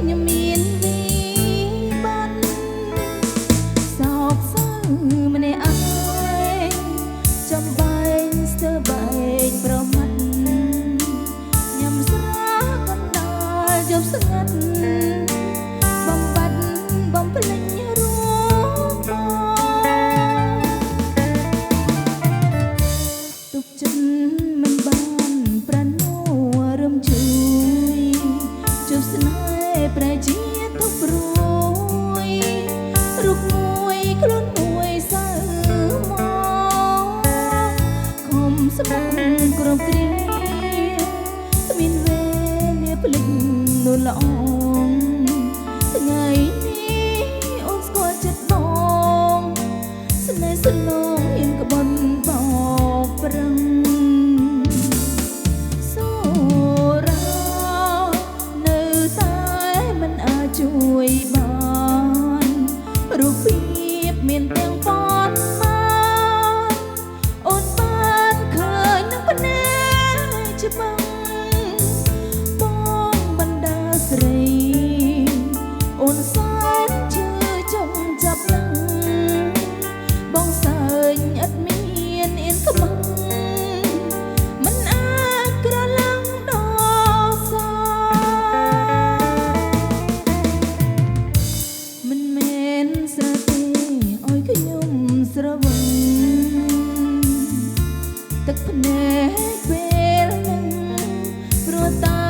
ខ្ញុំមានវិបត្តិសោកសៅម្នាក់ឯងចំបែងស្ទើរបែកប្រមាត់ញ៉ាំស្រាកណ្ដាលយប់ស្ងាត់បំបត្តិបំភ្លេចរូបទុកចិត្តមិនបានប្រាណួររំជួយជប់ស្នេហ៍ប្រែជាទុកព្រួយរូបមួយខ្លួនមួយសៅមកខំស្មោះក្រុមគ្រាគ្មានវេលាភ្លេចនួនល្អថ្ងៃនេះអូនស្គាល់ចិត្តបងស្នេហ៍សន្លងហ៊ានក្បត់បោកប្រឹងសូរានៅតែមិនអាចជួយបានរូបភាពមានទាំងប៉ុនបានអូនបានឃើញនឹងភ្នែកច្បាស់បងបណ្ដាស្រីអូនសែនជឿចង់ចាប់នឹងបងសើញឥតមានអៀនខ្មាំងមិនអាចក្រឡងដល់សោមិនមែនស្រទេឲ្យខ្ញុំស្រវឹងទឹកភ្នែកពេលនឹងព្រោះតែ